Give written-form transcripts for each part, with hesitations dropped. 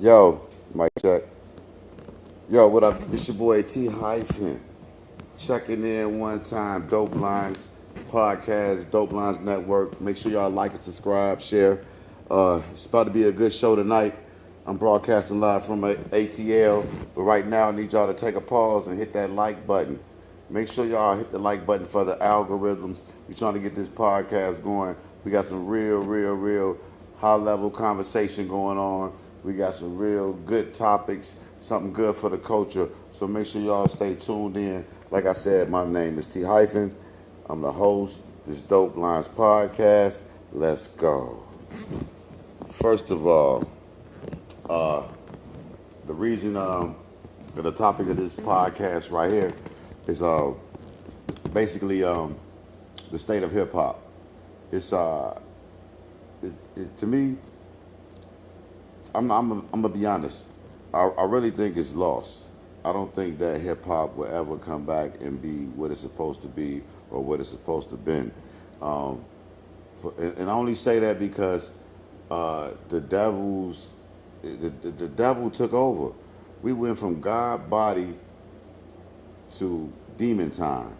Yo, mic check. Yo, what up? It's your boy T Hyphen. Checking in one time. Dope Lines Podcast, Dope Lines Network. Make sure y'all like and subscribe, share. It's about to be a good show tonight. I'm broadcasting live from ATL, but right now I need y'all to take a pause and hit that like button. Make sure y'all hit the like button for the algorithms. We're trying to get this podcast going. We got some real high level conversation going on. We got some real good topics, something good for the culture. So make sure y'all stay tuned in. Like I said, my name is T Hyphen. I'm the host of this Dope Lines podcast. Let's go. First of all, the reason the topic of this podcast right here is basically the state of hip hop. It's to me, I'm gonna be honest. I really think it's lost. I don't think that hip hop will ever come back and be what it's supposed to be or what it's supposed to been. And I only say that because the devil took over. We went from God body to demon time,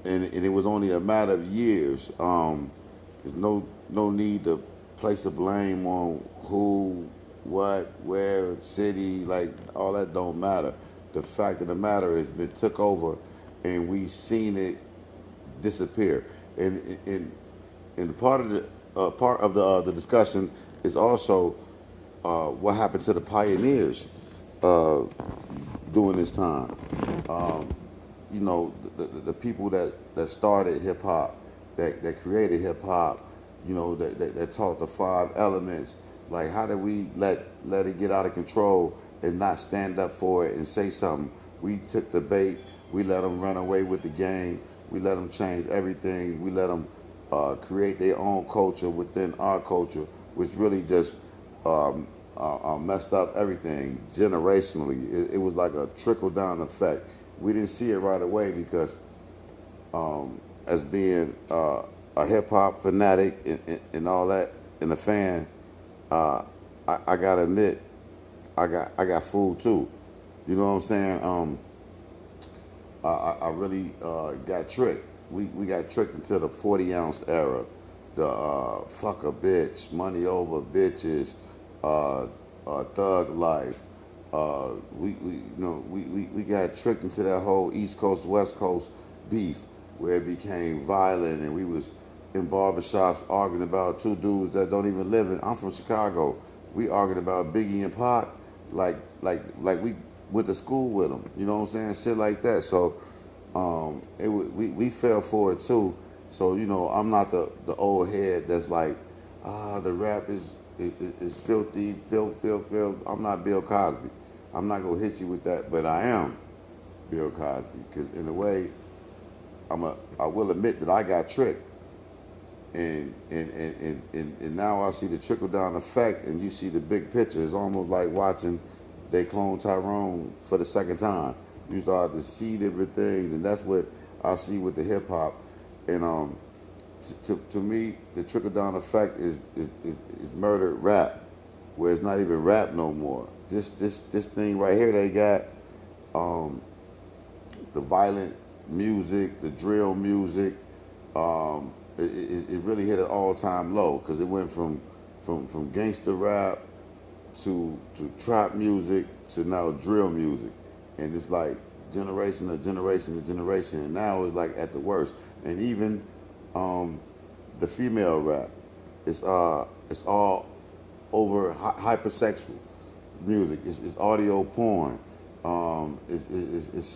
and it was only a matter of years. There's no need to place the blame on who, what, where, city, like all that don't matter. The fact of the matter is it took over, and we seen it disappear. And part of the discussion is also what happened to the pioneers during this time. The people that started hip hop, that created hip hop, that taught the five elements. Like, how did we let it get out of control and not stand up for it and say something? We took the bait. We let them run away with the game. We let them change everything. We let them create their own culture within our culture, which really just messed up everything generationally. It was like a trickle-down effect. We didn't see it right away because as being a hip-hop fanatic and all that, and a fan, I gotta admit, I got fooled too. You know what I'm saying? I really got tricked. We got tricked into the 40-ounce era, the fuck a bitch, money over bitches, thug life. We got tricked into that whole East Coast West Coast beef where it became violent, and we was in barbershops arguing about two dudes that don't even live in. I'm from Chicago. We arguing about Biggie and Pac, like we went to school with them. You know what I'm saying? Shit like that. So we fell for it too. So I'm not the old head that's like, the rap is filthy, filth. I'm not Bill Cosby. I'm not gonna hit you with that, but I am Bill Cosby because in a way, I will admit that I got tricked. And now I see the trickle down effect, and you see the big picture. It's almost like watching they clone Tyrone for the second time. You start to see different things, and that's what I see with the hip hop. And to me, the trickle down effect is murdered rap, where it's not even rap no more. This thing right here, they got the violent music, the drill music. It really hit an all-time low because it went from gangster rap to trap music to now drill music, and it's like generation to generation to generation, and now it's like at the worst. And even the female rap, it's all over hypersexual music. It's audio porn. It's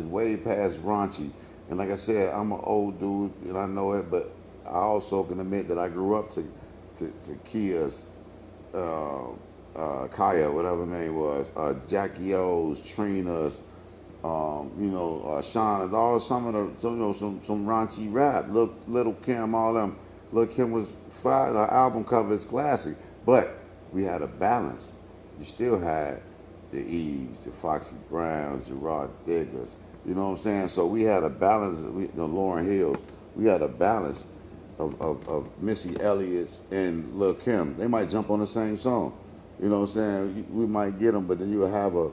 way past raunchy. And like I said, I'm an old dude, and I know it, but I also can admit that I grew up to Kia's, Kaya, whatever her name was, Jackie O's, Trina's, Shauna's, all some of the, some raunchy rap. Little Kim, all them. Little Kim was fire. Her album cover is classic, but we had a balance. You still had the Eves, the Foxy Browns, the Rod Diggers. You know what I'm saying? So we had a balance. Lauren Hills. We had a balance of Missy Elliott's and Lil Kim. They might jump on the same song, You know what I'm saying? We might get them, but then you'll have a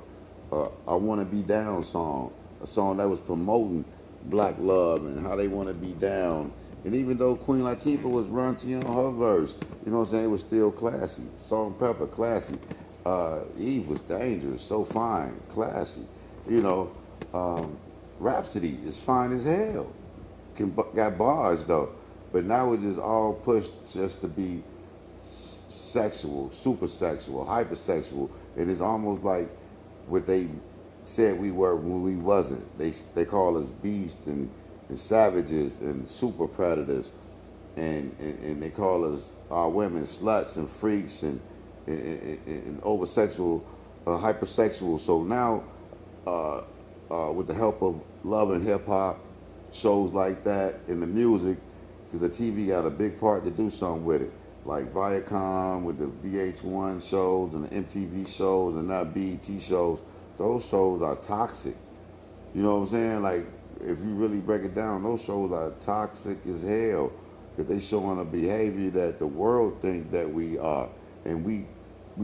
I Want to Be Down song, a song that was promoting black love and how they want to be down. And even though Queen Latifah was raunchy on her verse, you know what I'm saying, it was still classy. Salt and Pepper, classy. Eve was dangerous, so fine, classy. You know, Rhapsody is fine as hell. Got bars though, but now it's just all pushed just to be sexual, super sexual, hypersexual. It is almost like what they said we were when we wasn't. They call us beasts and savages and super predators, and they call us our women sluts and freaks and over sexual, hypersexual. So now, with the help of love and hip hop, shows like that, and the music, because the TV got a big part to do something with it. Like Viacom with the VH1 shows and the MTV shows and not BET shows. Those shows are toxic. You know what I'm saying? Like, if you really break it down, those shows are toxic as hell because they showing a behavior that the world think that we are, and we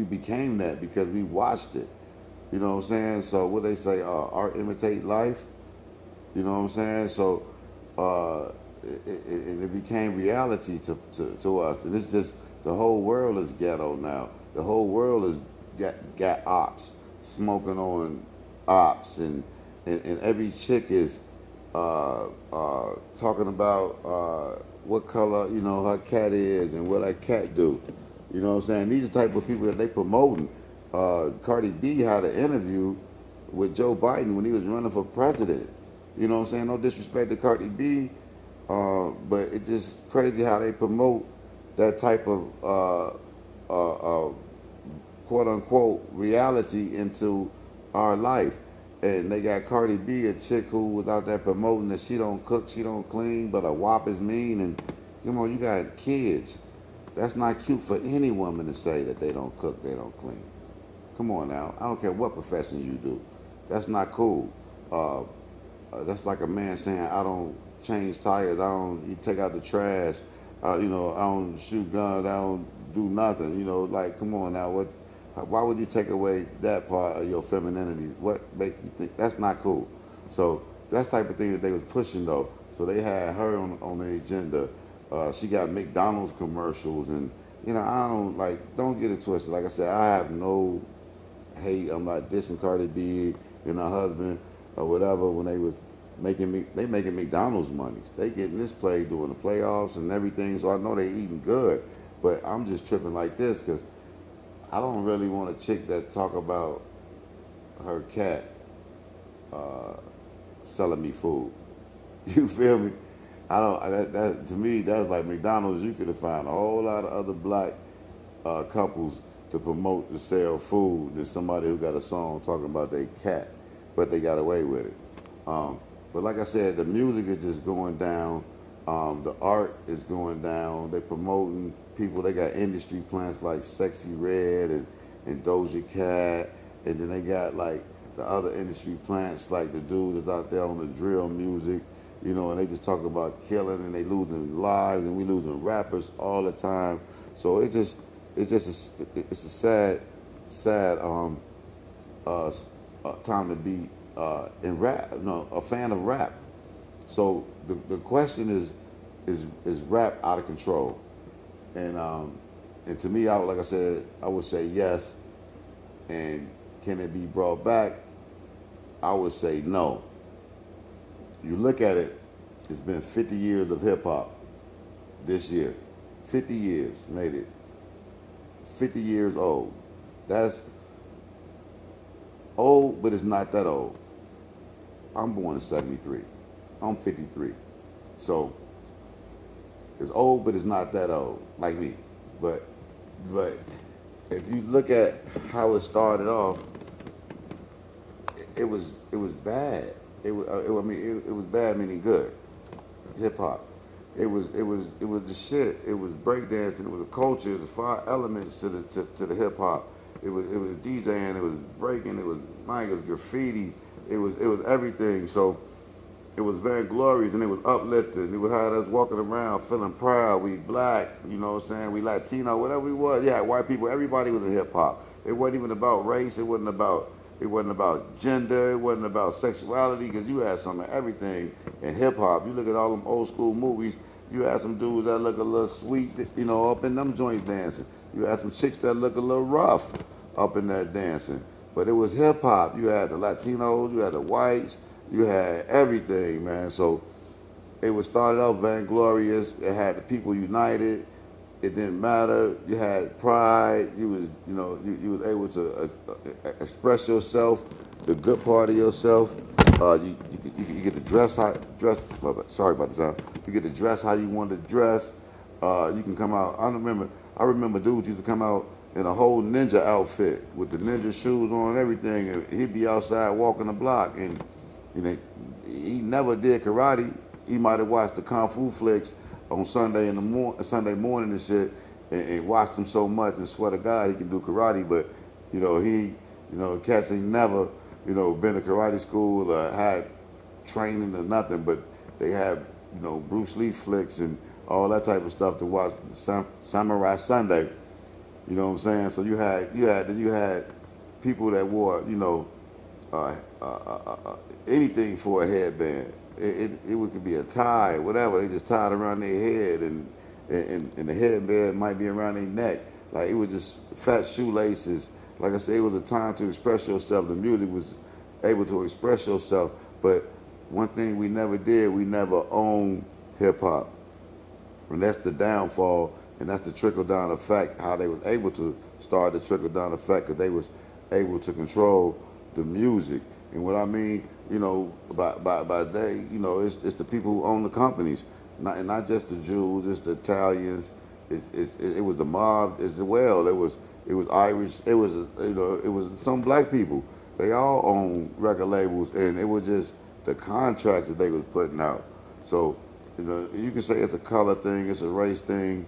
became that because we watched it. You know what I'm saying? So what they say, art imitate life. You know what I'm saying? So it became reality to us, and it's just the whole world is ghetto now. The whole world is got ops smoking on ops, and every chick is talking about what color her cat is and what that cat do. You know what I'm saying? These are the type of people that they promoting. Cardi B had an interview with Joe Biden when he was running for president. You know what I'm saying? No disrespect to Cardi B, but it's just crazy how they promote that type of quote unquote reality into our life. And they got Cardi B, a chick who was out there promoting that she don't cook, she don't clean, but a wop is mean. And you got kids. That's not cute for any woman to say that they don't cook, they don't clean. Come on now. I don't care what profession you do. That's not cool. That's like a man saying, I don't change tires, I don't you take out the trash, I don't shoot guns, I don't do nothing. Like, come on now. Why would you take away that part of your femininity? What make you think that's not cool? So that's the type of thing that they was pushing though. So they had her on the agenda. She got McDonald's commercials, and don't get it twisted. Like I said, I have no hate. I'm not dissing Cardi B and her husband or whatever when they was making McDonald's money. They getting this play during the playoffs and everything, so I know they eating good. But I'm just tripping like this because I don't really want a chick that talk about her cat selling me food. You feel me? I don't. That to me, that's like McDonald's. You could have found a whole lot of other black couples to promote to sell food than somebody who got a song talking about their cat, but they got away with it. But like I said, the music is just going down. The art is going down. They promoting people. They got industry plants like Sexy Red and Doja Cat, and then they got like the other industry plants like the dude that's out there on the drill music, and they just talk about killing and they losing lives and we losing rappers all the time. So it's a sad time to be in rap, a fan of rap. So the question is rap out of control? And to me, like I said, I would say yes. And can it be brought back? I would say no. You look at it, it's been 50 years of hip hop this year. 50 years, made it 50 years old. That's old, but it's not that old. I'm born in 73. I'm 53. So it's old, but it's not that old, like me. But if you look at how it started off, it was bad. It was bad meaning good. Hip hop. It was the shit. It was breakdancing. It was a culture. It was 5 elements to the hip hop. It was DJing. It was breaking. It was graffiti. It was everything. So it was vainglorious and it was uplifting. It was had us walking around feeling proud. We black, you know what I'm saying? We Latino, whatever we was. Yeah, white people, everybody was in hip hop. It wasn't even about race. It wasn't about gender. It wasn't about sexuality because you had some of everything in hip hop. You look at all them old school movies. You had some dudes that look a little sweet, you know, up in them joints dancing. You had some chicks that look a little rough up in that dancing. But it was hip hop. You had the Latinos, you had the whites, you had everything, man. So it was started out vainglorious. It had the people united. It didn't matter. You had pride. You was, you know, you was able to express yourself, the good part of yourself. You get to dress. Sorry about the sound. You get to dress how you want to dress. You can come out. I remember dudes used to come out in a whole ninja outfit with the ninja shoes on and everything, and he'd be outside walking the block. And you know, he never did karate. He might have watched the kung fu flicks on Sunday morning and shit, and watched them so much and swear to God he can do karate. But you know, cats ain't never, you know, been to karate school or had training or nothing. But they have, you know, Bruce Lee flicks and all that type of stuff to watch. Samurai Sunday. You know what I'm saying? So you had people that wore, you know, anything for a headband. It could be a tie, whatever. They just tied around their head, and the headband might be around their neck. Like, it was just fat shoelaces. Like I said, it was a time to express yourself. The music was able to express yourself. But one thing we never did, we never owned hip hop, and that's the downfall. And that's the trickle-down effect, how they was able to start the trickle-down effect, because they was able to control the music. And what I mean, you know, by they, you know, it's the people who own the companies, not just the Jews, it's the Italians, it was the mob as well. It was Irish, it was some black people. They all own record labels, and it was just the contracts that they was putting out. So, you know, you can say it's a color thing, it's a race thing.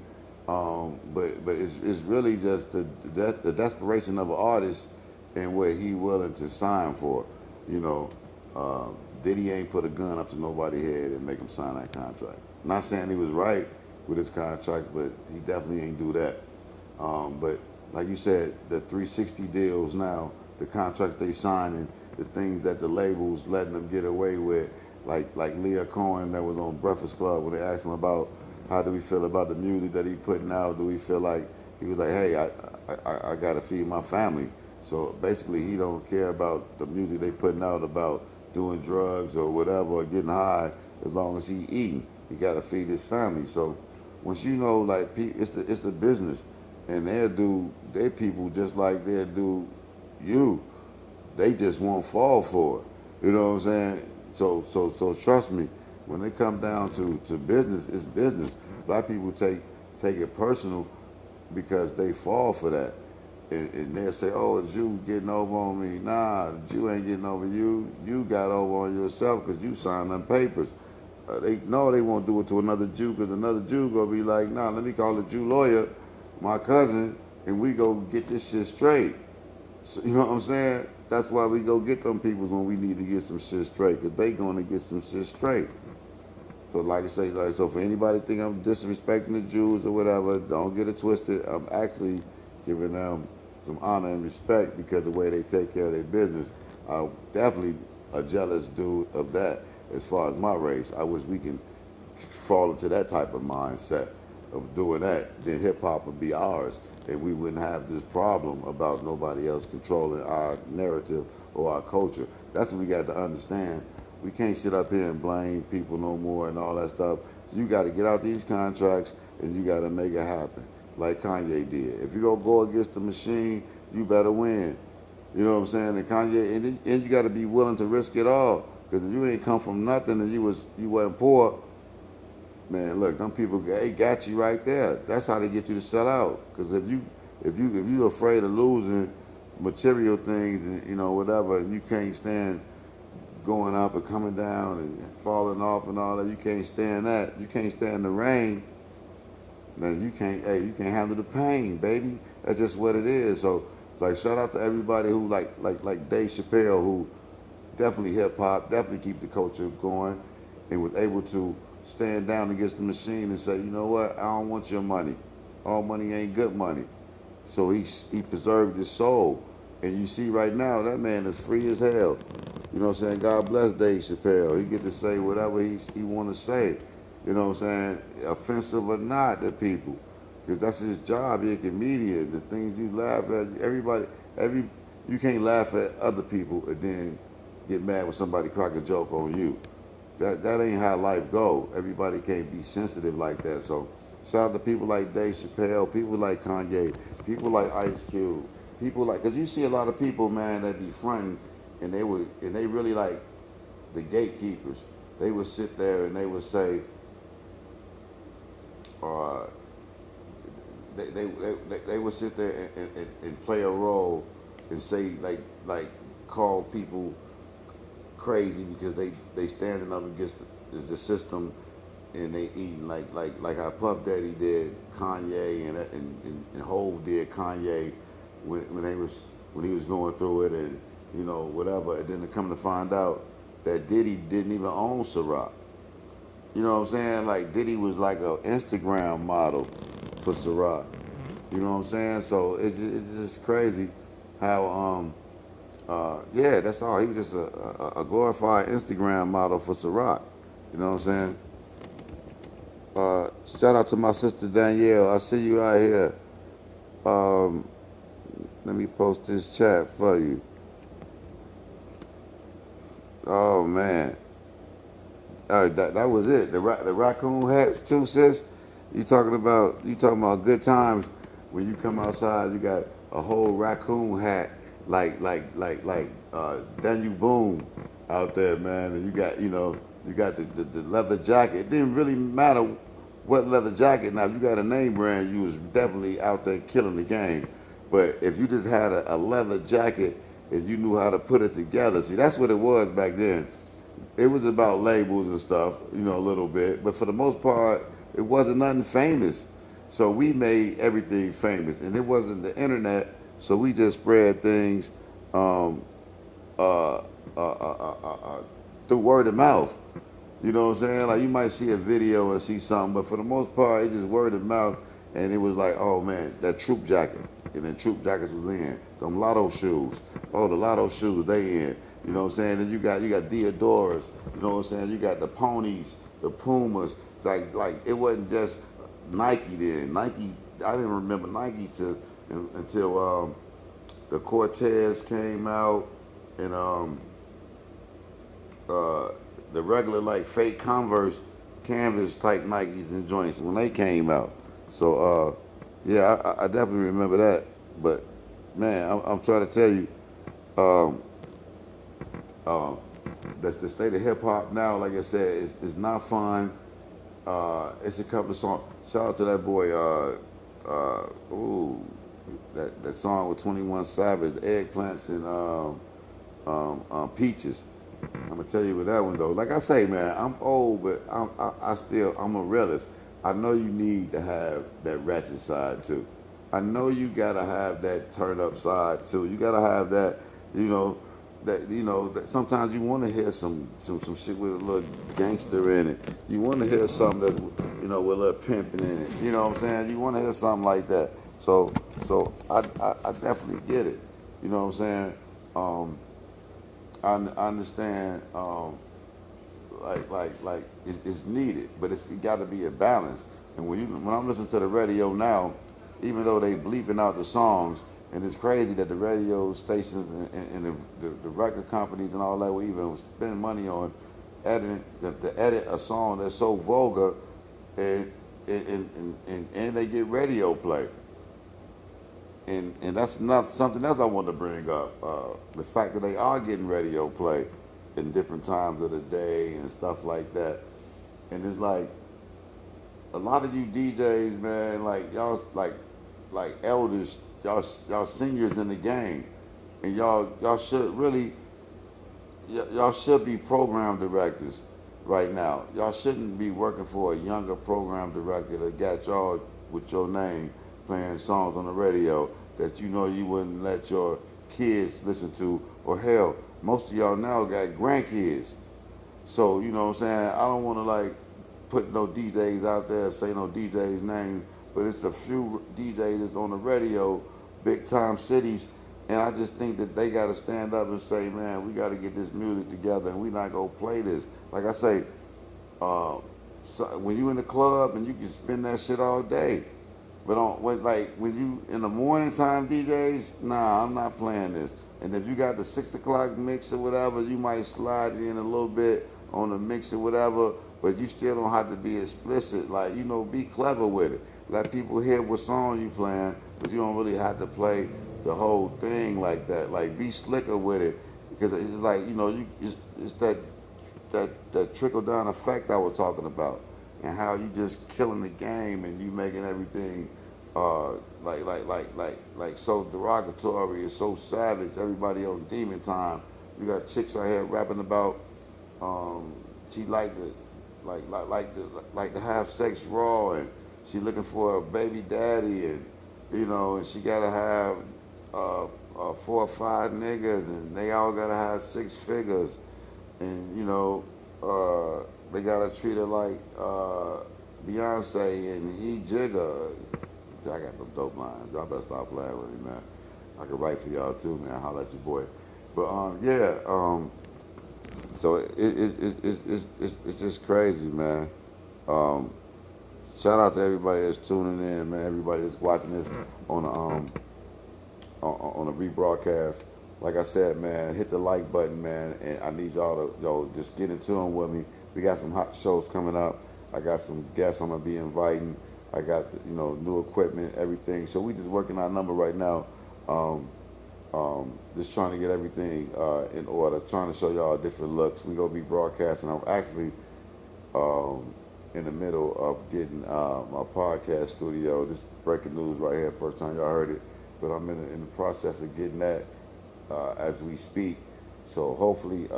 But it's really just the desperation of an artist and what he willing to sign for. You know, Diddy ain't put a gun up to nobody's head and make him sign that contract. Not saying he was right with his contract, but he definitely ain't do that. But like you said, the 360 deals now, the contracts they signing, the things that the labels letting them get away with, like Leah Cohen that was on Breakfast Club when they asked him about how do we feel about the music that he putting out? Do we feel like he was like, hey, I gotta feed my family. So basically, he don't care about the music they putting out about doing drugs or whatever or getting high, as long as he eating. He gotta feed his family. So once you know, like, it's the business, and they'll do their people just like they'll do you. They just won't fall for it. You know what I'm saying? So trust me. When they come down to business, it's business. Black people take it personal because they fall for that. And they'll say, oh, a Jew getting over on me. Nah, the Jew ain't getting over you. You got over on yourself because you signed them papers. They won't do it to another Jew, because another Jew going to be like, nah, let me call the Jew lawyer, my cousin, and we go get this shit straight. So, you know what I'm saying? That's why we go get them people when we need to get some shit straight, because they going to get some shit straight. So like I say, so for anybody think I'm disrespecting the Jews or whatever, don't get it twisted. I'm actually giving them some honor and respect because of the way they take care of their business. I'm definitely a jealous dude of that as far as my race. I wish we can fall into that type of mindset of doing that. Then hip hop would be ours, and we wouldn't have this problem about nobody else controlling our narrative or our culture. That's what we got to understand. We can't sit up here and blame people no more and all that stuff. So you got to get out these contracts and you got to make it happen, like Kanye did. If you're going to go against the machine, you better win. You know what I'm saying? And Kanye, and you got to be willing to risk it all. Because if you ain't come from nothing and you wasn't poor, man, look, them people, they got you right there. That's how they get you to sell out. Because if you're afraid of losing material things and, you know, whatever, and you can't stand going up and coming down and falling off and all that, you can't stand that. You can't stand the rain. Then you can't handle the pain, baby. That's just what it is. So it's like, shout out to everybody who like Dave Chappelle, who definitely hip hop, definitely keep the culture going. and was able to stand down against the machine and say, you know what, I don't want your money. All money ain't good money. So he preserved his soul. And you see right now, that man is free as hell. You know what I'm saying? God bless Dave Chappelle. He get to say whatever he want to say. You know what I'm saying? Offensive or not to people. Because that's his job. He's a comedian. The things you laugh at, you can't laugh at other people and then get mad when somebody crack a joke on you. That ain't how life go. Everybody can't be sensitive like that. So shout out to people like Dave Chappelle, people like Kanye, people like Ice Cube, people like, cause you see a lot of people, man, that be fronting, and they really like the gatekeepers. They would sit there and they would say, uh, they would sit there and play a role and say like call people crazy because they standing up against the system, and they eating like how Puff Daddy did Kanye and Hov did Kanye when he was going through it, and you know whatever, and then to come to find out that Diddy didn't even own Ciroc. You know what I'm saying? Like Diddy was like an Instagram model for Ciroc. You know what I'm saying? So it's just crazy how yeah, that's all. He was just a glorified Instagram model for Ciroc. You know what I'm saying? Shout out to my sister Danielle. I see you out here. Let me post this chat for you. Oh man, that was it. The raccoon hats too, sis. You talking about good times when you come outside. You got a whole raccoon hat like Daniel Boone out there, man, and you got the leather jacket. It didn't really matter what leather jacket. Now, if you got a name brand, you was definitely out there killing the game. But if you just had a leather jacket and you knew how to put it together, see, that's what it was back then. It was about labels and stuff, a little bit. But for the most part, it wasn't nothing famous. So we made everything famous. And it wasn't the internet, so we just spread things through word of mouth. You know what I'm saying? Like you might see a video or see something, but for the most part, it just word of mouth. And it was like, oh man, that troop jacket. And then troop jackets was in. Them lotto shoes. Oh, the lotto shoes, they in. You know what I'm saying? And you got Deodoras. You know what I'm saying? You got the ponies, the Pumas. Like it wasn't just Nike then. Nike, I didn't remember Nike until the Cortez came out, and the regular like fake Converse canvas type Nikes and joints when they came out. So yeah, I definitely remember that. But man, I'm trying to tell you, that's the state of hip hop now. Like I said, it's not fun. It's a couple of songs. Shout out to that boy. That song with 21 Savage, Eggplants and Peaches. I'm gonna tell you with that one though. Like I say, man, I'm old, but I'm a realist. I know you need to have that ratchet side too. I know you gotta have that turn up side too. You gotta have that, that sometimes you want to hear some shit with a little gangster in it. You want to hear something that with a little pimping in it. You know what I'm saying? You want to hear something like that. So I definitely get it. You know what I'm saying? I understand. Like it's needed, but it got to be a balance. And when I'm listening to the radio now, even though they bleeping out the songs, and it's crazy that the radio stations and the record companies and all that will even spend money on editing to edit a song that's so vulgar, and they get radio play. And that's not something else I want to bring up. The fact that they are getting radio play in different times of the day and stuff like that. And it's like a lot of you DJs, man, like y'all like elders, y'all seniors in the game, and y'all should be program directors right now. Y'all shouldn't be working for a younger program director that got y'all with your name playing songs on the radio that you wouldn't let your kids listen to, or hell, most of y'all now got grandkids. So, you know what I'm saying? I don't want to like put no DJs out there, say no DJs name, but it's a few DJs that's on the radio, big time cities, and I just think that they got to stand up and say, man, we got to get this music together, and we not gonna play this. Like I say, uh, so when you in the club and you can spin that shit all day, but when you in the morning time DJs, nah, I'm not playing this. And if you got the 6 o'clock mix or whatever, you might slide it in a little bit on the mix or whatever, but you still don't have to be explicit. Like, be clever with it. Let people hear what song you playing, but you don't really have to play the whole thing like that. Like, be slicker with it, because it's like, it's that trickle down effect I was talking about, and how you just killing the game and you making everything like so derogatory and so savage. Everybody on demon time. You got chicks out here rapping about she like to have sex raw, and she looking for a baby daddy, and and she gotta have 4 or 5 niggas, and they all gotta have 6 figures, and they gotta treat her like Beyonce and he Jigga. I got them dope lines. Y'all better stop playing with me, man. I can write for y'all too, man. Holla at your boy. But so it's just crazy, man. Um, Shout out to everybody that's tuning in, man. Everybody that's watching this on a rebroadcast. Like I said, man, hit the like button, man, and I need y'all to just get in tune with me. We got some hot shows coming up. I got some guests I'm gonna be inviting. I got new equipment, everything. So we just working our number right now. Just trying to get everything in order. Trying to show y'all different looks. We gonna be broadcasting. I'm actually in the middle of getting my podcast studio. This is breaking news right here. First time y'all heard it, but I'm in the process of getting that as we speak. So hopefully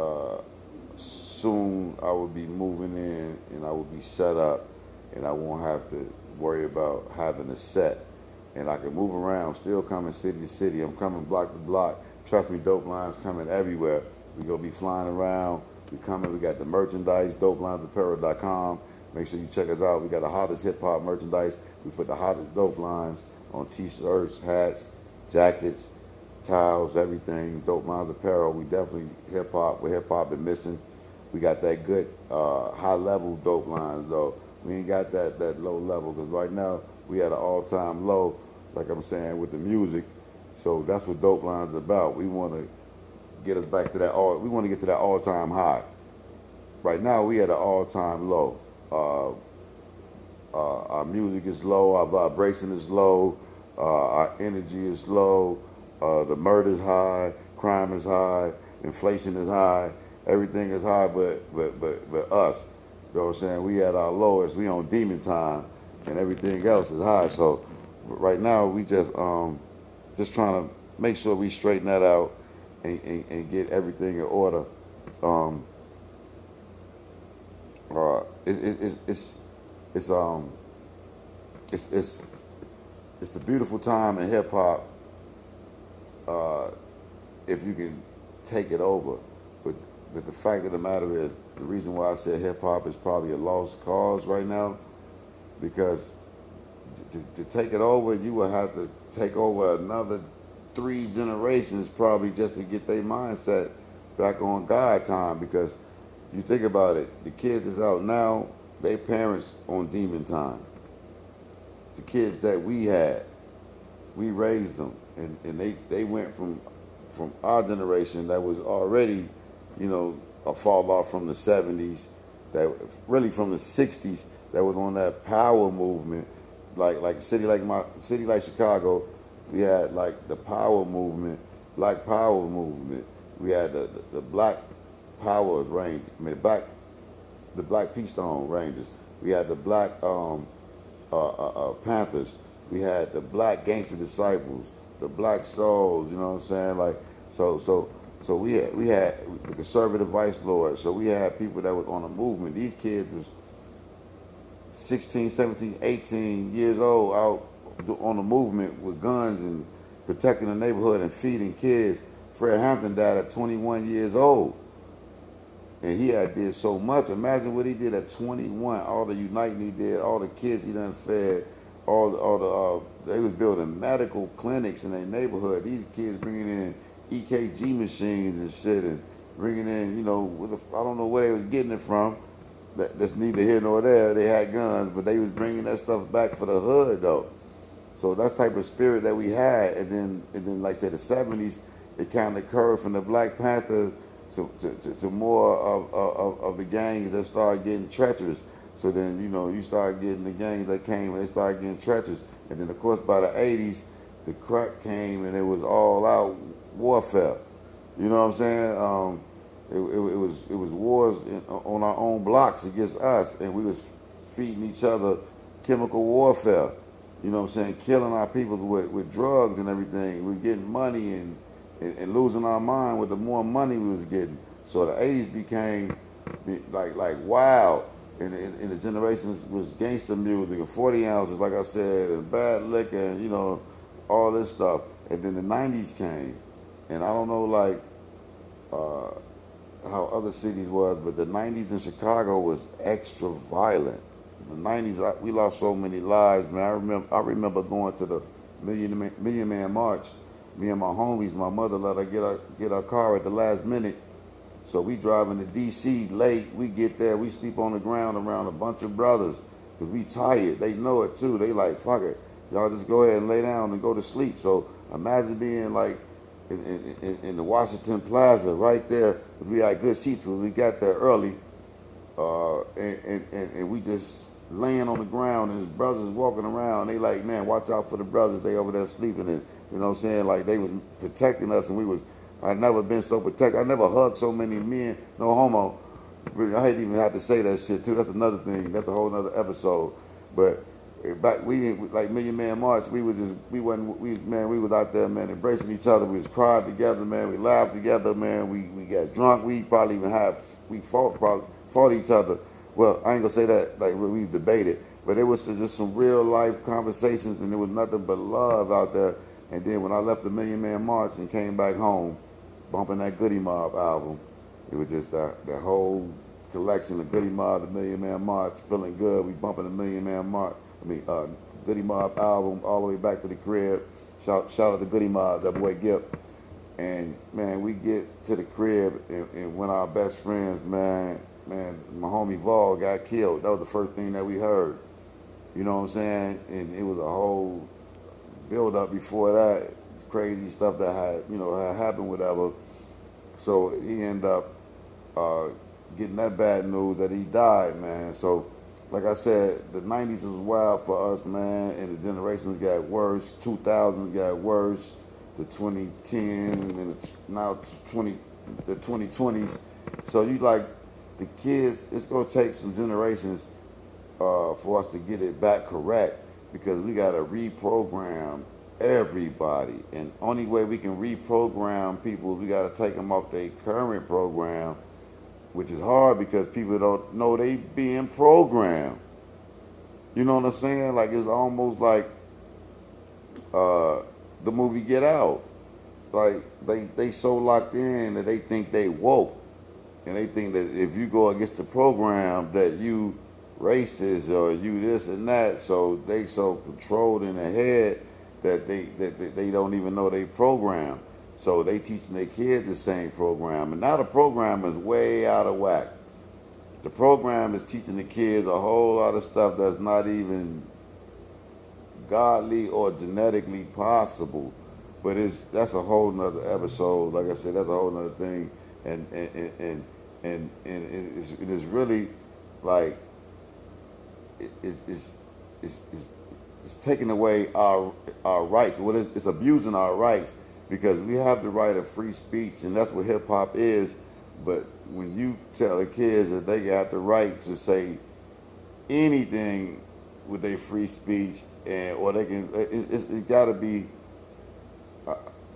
soon I will be moving in and I will be set up, and I won't have to worry about having a set, and I can move around, still coming city to city. I'm coming block to block. Trust me, Dope Lines coming everywhere. We gonna be flying around. We coming. We got the merchandise, dopelinesapparel.com. Make sure you check us out. We got the hottest hip hop merchandise. We put the hottest Dope Lines on t-shirts, hats, jackets, towels, everything. Dope Lines Apparel. We definitely hip hop. Where hip hop been missing. We got that good high level Dope Lines though. We ain't got that low level, because right now we at an all-time low, like I'm saying, with the music. So that's what Dope Lines is about. We want to get us back to that we want to get to that all-time high. Right now we at an all-time low. Our music is low, our vibration is low, our energy is low, the murder is high, crime is high, inflation is high, everything is high, but us. You know what I'm saying? We at our lowest. We on demon time, and everything else is high. So right now we just trying to make sure we straighten that out and get everything in order. It's a beautiful time in hip hop if you can take it over. But the fact of the matter is, the reason why I said hip hop is probably a lost cause right now, because to take it over, you will have to take over another 3 generations probably just to get their mindset back on God time. Because you think about it, the kids that's out now, their parents on demon time. The kids that we had, we raised them, and they went from our generation that was already, a fall off from the 70s, that really from the 60s, that was on that power movement. Like a city like Chicago, we had like the power movement, Black Power movement. We had the Black Power Rangers, the Black Keystone Rangers. We had the Black Panthers. We had the Black Gangster Disciples, the Black Souls. You know what I'm saying? Like so we had the conservative vice lords. So we had people that was on a movement. These kids was 16, 17, 18 years old out on the movement with guns and protecting the neighborhood and feeding kids. Fred Hampton died at 21 years old. And he had did so much. Imagine what he did at 21. All the uniting he did, all the kids he done fed, they was building medical clinics in their neighborhood. These kids bringing in EKG machines and shit, and bringing in, I don't know where they was getting it from. That's neither here nor there. They had guns, but they was bringing that stuff back for the hood though. So that's the type of spirit that we had. And then like I said, the 70s, it kind of curved from the Black Panther to more of the gangs that started getting treacherous. So then, you start getting the gangs that came and they started getting treacherous. And then, of course, by the 80s, the crack came and it was all out warfare. You know what I'm saying? It was wars on our own blocks against us, and we was feeding each other chemical warfare. You know what I'm saying? Killing our people with drugs and everything. We were getting money and losing our mind with the more money we was getting. So the 80s became like wild. And the generations was gangster music and 40 ounces, like I said, and bad liquor and, all this stuff. And then the 90s came. And I don't know, how other cities was, but the 90s in Chicago was extra violent. The 90s, we lost so many lives, man. I remember going to the Million Man March. Me and my homies, my mother let her get our car at the last minute. So we driving to D.C. late. We get there, we sleep on the ground around a bunch of brothers because we tired. They know it too. They like, fuck it. Y'all just go ahead and lay down and go to sleep. So imagine being like in the Washington Plaza right there. We had good seats because we got there early. And we just laying on the ground and his brothers walking around. They like, man, watch out for the brothers. They over there sleeping. And you know what I'm saying? Like they was protecting us and I never been so protected. I never hugged so many men, no homo. I hate even have to say that shit too. That's another thing. That's a whole other episode. But back we didn't like Million Man March. We was out there, man, embracing each other. We was crying together, man. We laughed together, man. We got drunk. We probably even fought each other. Well, I ain't gonna say that like we debated, but it was just some real life conversations, and there was nothing but love out there. And then when I left the Million Man March and came back home, bumping that Goody Mob album, it was just that whole collection of Goody Mob, the Million Man March, feeling good. We bumping the Million Man March. Goody Mob album all the way back to the crib. Shout out to Goody Mob, that boy Gip. And man, we get to the crib and when our best friends, man, my homie Vol got killed. That was the first thing that we heard. You know what I'm saying? And it was a whole build up before that, crazy stuff that had happened, whatever. So he ended up getting that bad news that he died, man. So like I said, the 90s was wild for us, man, and the generations got worse. 2000s got worse. The 2010s and now the 2020s. So you like the kids, it's gonna take some generations for us to get it back correct because we gotta reprogram everybody. And only way we can reprogram people, we gotta take them off their current program, which is hard because people don't know they being programmed. You know what I'm saying? Like it's almost like the movie Get Out. Like they so locked in that they think they woke. And they think that if you go against the program that you racist or you this and that, so they so controlled in their head that they don't even know they program. So they teaching their kids the same program. And now the program is way out of whack. The program is teaching the kids a whole lot of stuff that's not even godly or genetically possible. But that's a whole nother episode. Like I said, that's a whole nother thing. And it is really like it's taking away our rights. Well, it's abusing our rights because we have the right of free speech, and that's what hip hop is. But when you tell the kids that they got the right to say anything with their free speech, or they can, it got to be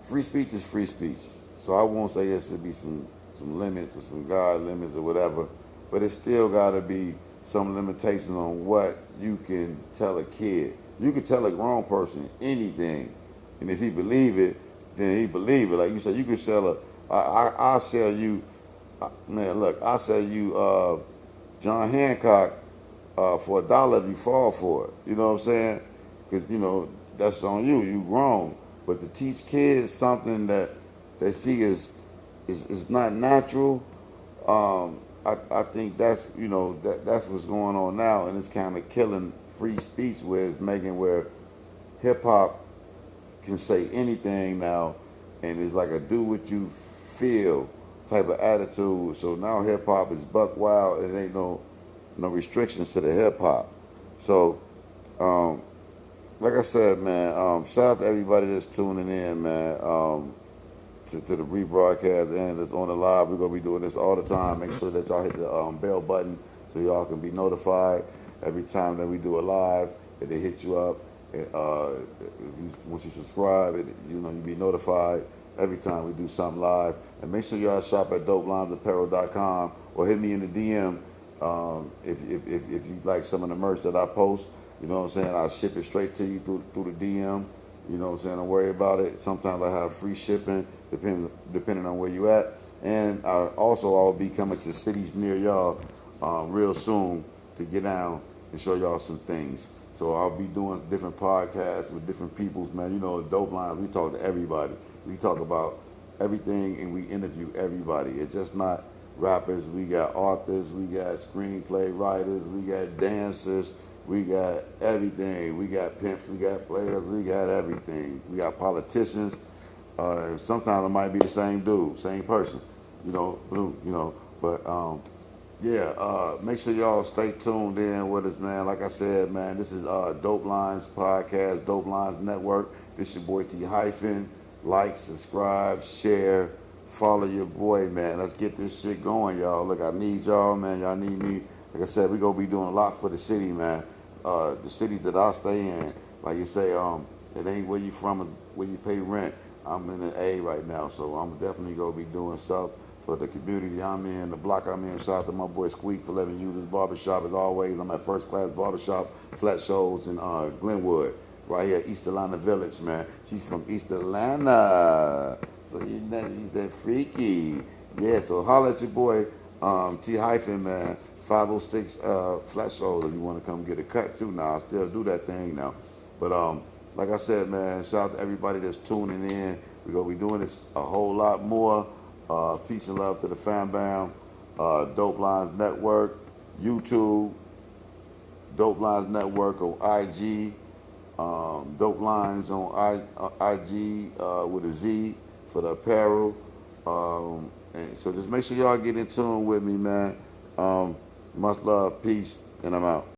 free speech is free speech. So I won't say there should be some limits or some God limits or whatever, but it still got to be some limitations on what you can tell a kid. You can tell a grown person anything, and if he believe it, then he believe it. Like you said, you can sell I'll sell you Man, look, I say you John Hancock for $1 if you fall for it. You know what I'm saying? Because that's on you. You grown, but to teach kids something that they see is not natural. I think that's that's what's going on now, and it's kind of killing free speech, where it's making where hip hop can say anything now, and it's like a do what you feel type of attitude. So now hip hop is buck wild. It ain't no restrictions to the hip hop. So, um, like I said, man, shout out to everybody that's tuning in, man. To the rebroadcast and that's on the live. We're gonna be doing this all the time. Make sure that y'all hit the bell button so y'all can be notified every time that we do a live. That they hit you up. Once you subscribe, you'll be notified every time we do something live. And make sure y'all shop at dopelinesapparel.com or hit me in the DM if you like some of the merch that I post. You know what I'm saying? I'll ship it straight to you through the DM. You know what I'm saying? Don't worry about it. Sometimes I have free shipping depending on where you at. And I'll be coming to cities near y'all real soon to get down and show y'all some things. So I'll be doing different podcasts with different peoples, man. Dope Lines, we talk to everybody. We talk about everything and we interview everybody. It's just not rappers. We got authors, we got screenplay writers, we got dancers, we got everything. We got pimps, we got players, we got everything. We got politicians. Sometimes it might be the same dude, same person, but yeah, make sure y'all stay tuned in with us, man. Like I said, man, this is Dope Lines Podcast, Dope Lines Network. This your boy T Hyphen. Like, subscribe, share, follow your boy, man. Let's get this shit going, y'all. Look, I need y'all, man. Y'all need me. Like I said, we gonna be doing a lot for the city, man. The cities that I stay in, like you say, it ain't where you from, where you pay rent. I'm in the A right now, so I'm definitely gonna be doing stuff for the community I'm in, the block I'm in. Shout out to my boy Squeak for letting me use his barbershop as always. I'm at First Class Barbershop, Flat Shows in Glenwood, right here, East Atlanta Village, man. She's from East Atlanta, so he's that freaky. Yeah, so holla at your boy T Hyphen, man. 506 Flat Shows if you want to come get a cut too. Now I still do that thing now, but like I said, man, shout out to everybody that's tuning in. We're gonna be doing this a whole lot more. Peace and love to the fam bam. Dope Lines Network, YouTube, Dope Lines Network on IG, Dope Lines on IG with a Z for the apparel. And so just make sure y'all get in tune with me, man. Much love, peace, and I'm out.